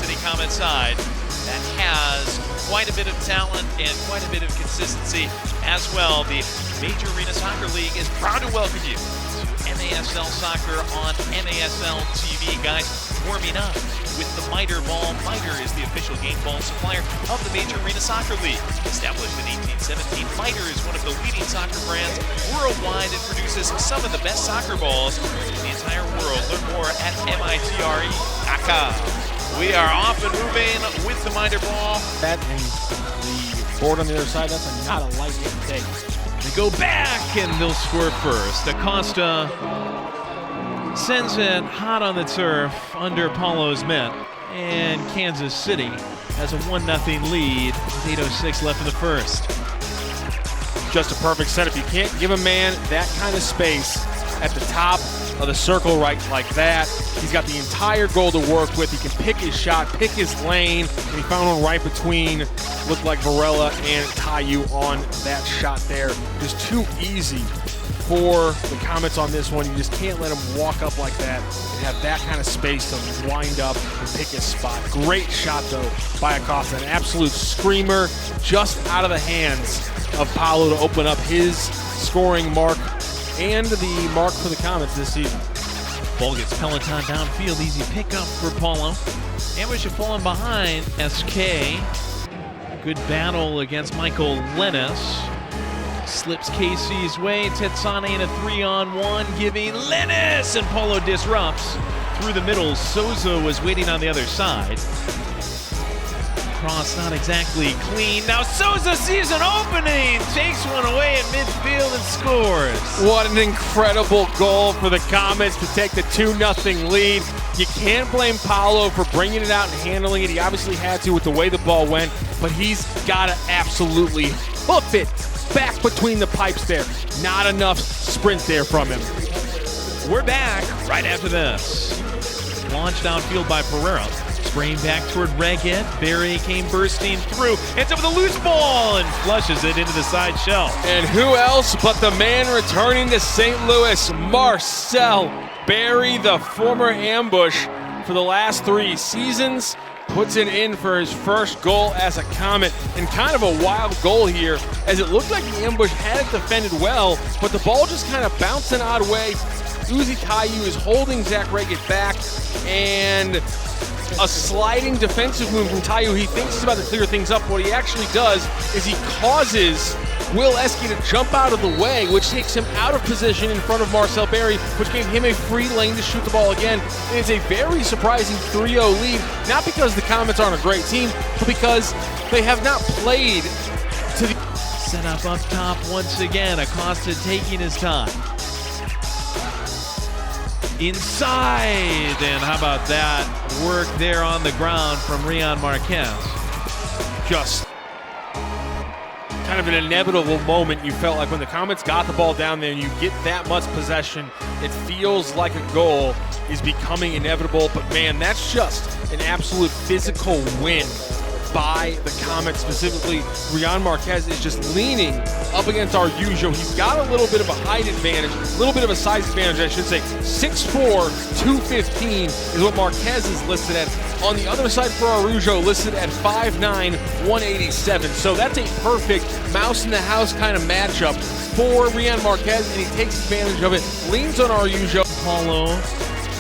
City Comets side that has quite a bit of talent and quite a bit of consistency as well. The Major Arena Soccer League is proud to welcome you to MASL Soccer on MASL TV. Guys, warming up with the Miter ball. Miter is the official game ball supplier of the Major Arena Soccer League. Established in 1817, Miter is one of the leading soccer brands worldwide and produces some of the best soccer balls in the entire world. Learn more at mitre.com. We are off and moving with the Miter ball. That and the board on the other side, that's not a light hit take. They go back and they'll score first. Acosta sends it hot on the turf under Paulo's men. And Kansas City has a 1-0 lead with 8:06 left in the first. Just a perfect setup. You can't give a man that kind of space at the top of the circle right like that. He's got the entire goal to work with. He can pick his shot, pick his lane, and he found one right between, looked like Varela and Tayu on that shot there. Just too easy for the Comets on this one. You just can't let him walk up like that and have that kind of space to wind up and pick his spot. Great shot, though, by Acosta. An absolute screamer just out of the hands of Paulo to open up his scoring mark and the mark for the Comets this season. Ball gets Peloton downfield. Easy pickup for Paulo. Ambush have fallen behind. SK. Good battle against Michael Lennis. Slips Casey's way. Thetsane in a 3-on-1, giving Lennis, and Paulo disrupts through the middle. Sousa was waiting on the other side. Cross not exactly clean. Now Sousa sees an opening, takes one away at midfield and scores. What an incredible goal for the Comets to take the 2-0 lead. You can't blame Paulo for bringing it out and handling it. He obviously had to with the way the ball went, but he's got to absolutely hoof it back between the pipes there. Not enough sprint there from him. We're back right after this. Launched downfield by Pereira. Spraying back toward Reget. Berry came bursting through. Ends up with a loose ball and flushes it into the side shelf. And who else but the man returning to St. Louis, Marcel Berry, the former ambush for the last 3 seasons. Puts it in for his first goal as a Comet, and kind of a wild goal here, as it looked like the ambush had it defended well, but the ball just kind of bounced an odd way. Uzi Tayu is holding Zach Reget back, and a sliding defensive move from Tayu. He thinks he's about to clear things up. What he actually does is he causes Will Eski to jump out of the way, which takes him out of position in front of Marcel Berry, which gave him a free lane to shoot the ball again. It is a very surprising 3-0 lead, not because the Comets aren't a great team, but because they have not played to the... Set up top once again. Acosta taking his time. Inside, and how about that work there on the ground from Rian Marques. Just kind of an inevitable moment. You felt like when the Comets got the ball down there and you get that much possession, it feels like a goal is becoming inevitable. But man, that's just an absolute physical win by the Comets. Specifically, Rian Marques is just leaning up against our usual. He's got a little bit of a height advantage, a little bit of a size advantage, I should say. 6'4", 215 is what Marques is listed at. On the other side for Arujo, listed at 5'9", 187. So that's a perfect mouse in the house kind of matchup for Rian Marques, and he takes advantage of it. Leans on Arujo. Paulo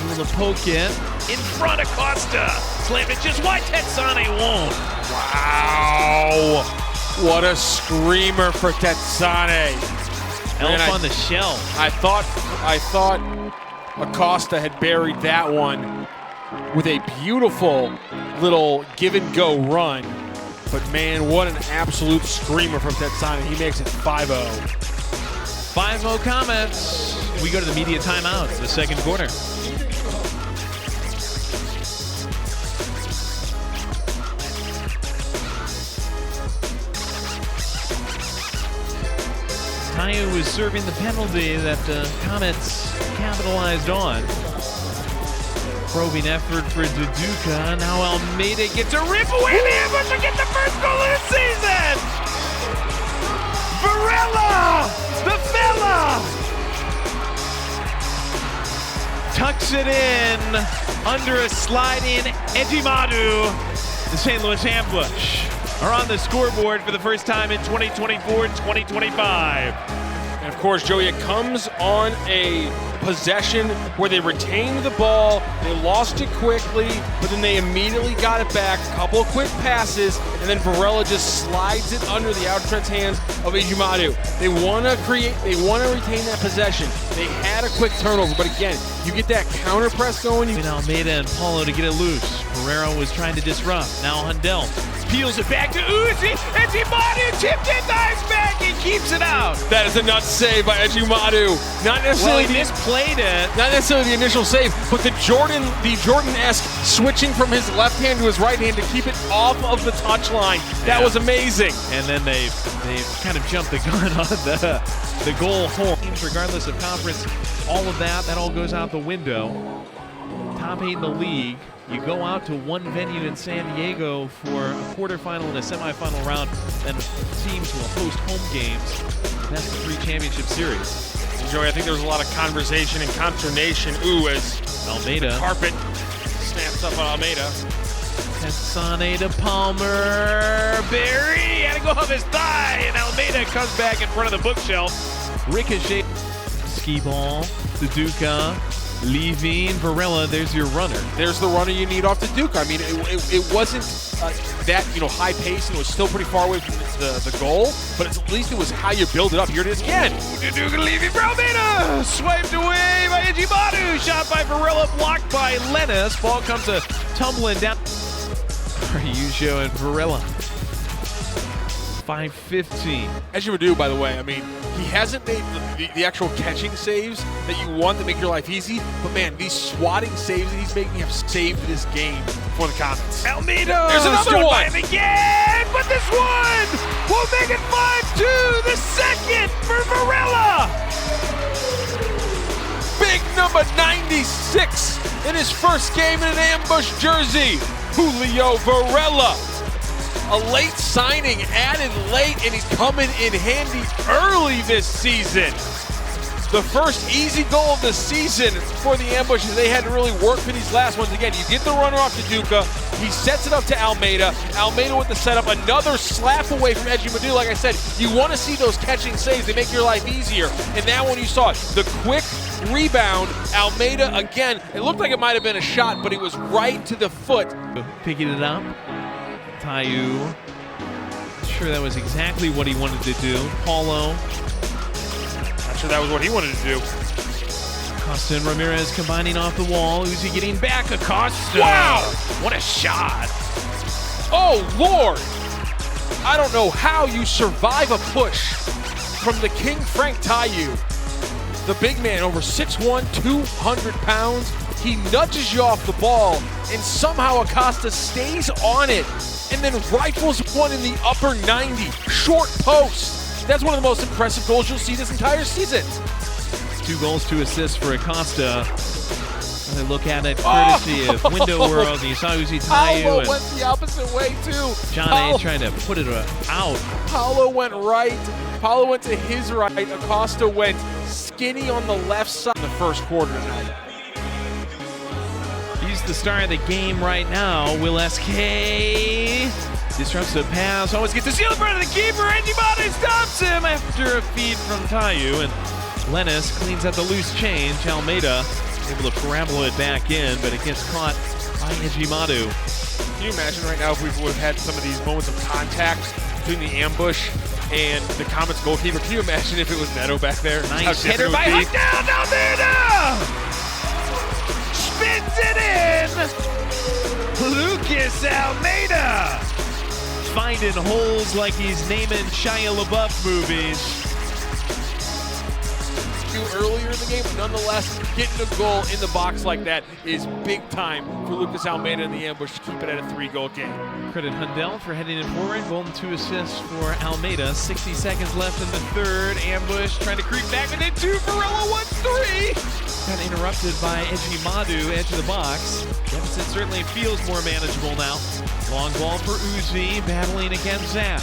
able to poke it in front of Acosta. Slam it just wide. Thetsane won't. Wow. What a screamer for Thetsane. Elf on the shelf. I thought Acosta had buried that one with a beautiful little give and go run. But man, what an absolute screamer from Thetsane. He makes it 5-0. 5-0 Comets. We go to the media timeout in the second quarter. Tayu was serving the penalty that the Comets capitalized on. Probing effort for Duduka. Now Almeida gets a rip away. The ambush will get the first goal of the season. Varela, the fella, tucks it in under a sliding Ejimadu. The St. Louis Ambush are on the scoreboard for the first time in 2024-2025. And of course, Joey, it comes on a possession where they retained the ball, they lost it quickly, but then they immediately got it back, a couple of quick passes, and then Varela just slides it under the outstretched hands of Ejimadu. They want to retain that possession. They had a quick turnover, but again, you get that counter press going. Almeida and Paulo to get it loose. Pereira was trying to disrupt. Now Hundell peels it back to Uzi. Ejimadu tipped it, dives back, and keeps it out. That is a nuts save by Ejimadu. Not necessarily misplayed it. Not necessarily the initial save, but the Jordan-esque switching from his left hand to his right hand to keep it off of the touchline. That was amazing. And then they kind of jumped the gun on the goal hole. Regardless of conference, all of that all goes out the window. Top 8 in the league. You go out to one venue in San Diego for a quarterfinal and a semifinal round, and teams will host home games. That's the 3 championship series. Joey, I think there was a lot of conversation and consternation. As Almeida. The carpet snaps up on Almeida. Thetsane to Palmer. Berry had to go off his thigh, and Almeida comes back in front of the bookshelf. Ricochet. Ski ball. Duca. Leaving Varela, there's your runner. There's the runner you need off the Duke. I mean, it wasn't that high pace, and it was still pretty far away from the goal, but at least it was how you build it up. Here it is again. Duke leaving for Almeida, swiped away by Ejimadu, shot by Varela, blocked by Lenis. Ball comes tumbling down. Araujo and Varela. 5:15. Ejimadu, by the way, I mean, he hasn't made the actual catching saves that you want to make your life easy, but man, these swatting saves that he's making have saved this game for the Comets. Almeida! There's another one! Again, but this one will make it 5-2, the second for Varela! Big number 96 in his first game in an ambush jersey, Julio Varela. A late signing, added late, and he's coming in handy early this season. The first easy goal of the season for the ambush, and they had to really work for these last ones. Again, you get the runner off to Duca, he sets it up to Almeida. Almeida with the setup, another slap away from Ejimadu. Like I said, you want to see those catching saves. They make your life easier. And that one you saw it. The quick rebound, Almeida again. It looked like it might have been a shot, but it was right to the foot. Picking it up. Tayu, not sure that was exactly what he wanted to do. Paulo. Not sure that was what he wanted to do. Acosta and Ramirez combining off the wall. Uzi getting back. Acosta. Wow! What a shot. Oh, Lord. I don't know how you survive a push from the King Frank Tayu. The big man, over 6'1", 200 pounds. He nudges you off the ball, and somehow Acosta stays on it and then rifles one in the upper 90, short post. That's one of the most impressive goals you'll see this entire season. 2 goals, 2 assists for Acosta. When they look at it, courtesy of Window World, and you saw Uzi Tayu. Paulo went the opposite way too. John A trying to put it out. Paulo went right. Paulo went to his right. Acosta went skinny on the left side in the first quarter tonight. He's the star of the game right now. Will S.K. disrupts the pass. Always gets the seal in front of the keeper. Ejimadu stops him after a feed from Tayu. And Lenis cleans up the loose change. Almeida able to parabola it back in, but it gets caught by Ejimadu. Can you imagine right now if we would have had some of these moments of contact between the ambush and the Comets goalkeeper? Can you imagine if it was Neto back there? Nice header by Hundell. Almeida! Spins it in! Lucas Almeida! Finding holes like he's naming Shia LaBeouf movies. Earlier in the game, but nonetheless, getting a goal in the box like that is big time for Lucas Almeida in the ambush to keep it at a 3-goal game. Credit Hundell for heading it forward. Goal and 2 assists for Almeida. 60 seconds left in the third. Ambush trying to creep back within 2. Varela 1-3. Got interrupted by Ejimadu, edge of the box. Deficit certainly feels more manageable now. Long ball for Uzi, battling against Zach.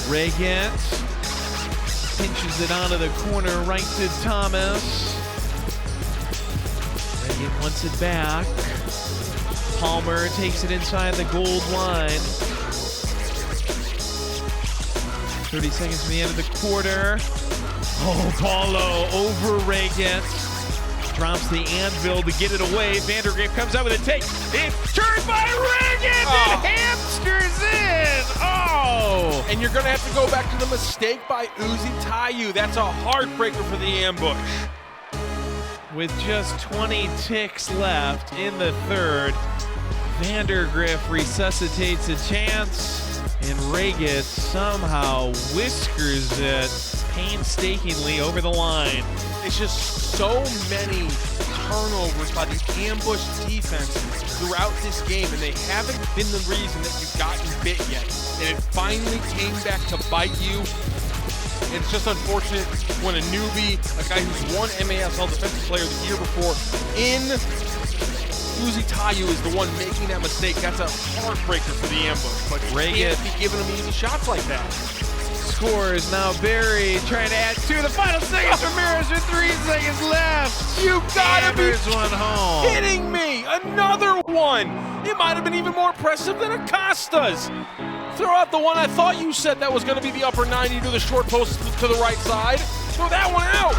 Reget pinches it onto the corner, right to Thomas. Reget wants it back. Palmer takes it inside the gold line. 30 seconds to the end of the quarter. Oh, Paulo over Reget. Drops the anvil to get it away. Vandergriff comes out with a take. It's turned by Reget and hamsters in. Oh! And you're going to have to go back to the mistake by Uzi Tayu. That's a heartbreaker for the ambush. With just 20 ticks left in the third, Vandergriff resuscitates a chance, and Reget somehow whiskers it painstakingly over the line. It's just so many turnovers by the ambush defense throughout this game, and they haven't been the reason that you've gotten bit yet. And it finally came back to bite you. And it's just unfortunate when a newbie, a guy who's won MASL Defensive Player of the Year before, in Uzi Tayu is the one making that mistake. That's a heartbreaker for the ambush. But Reget can't be giving them easy shots like that. Scores now. Berry trying to add to the final seconds. Ramirez with 3 seconds left. You gotta be one home. kidding me! Another one! It might have been even more impressive than Acosta's. Throw out the one I thought you said that was going to be the upper 90 to the short post to the right side. Throw that one out!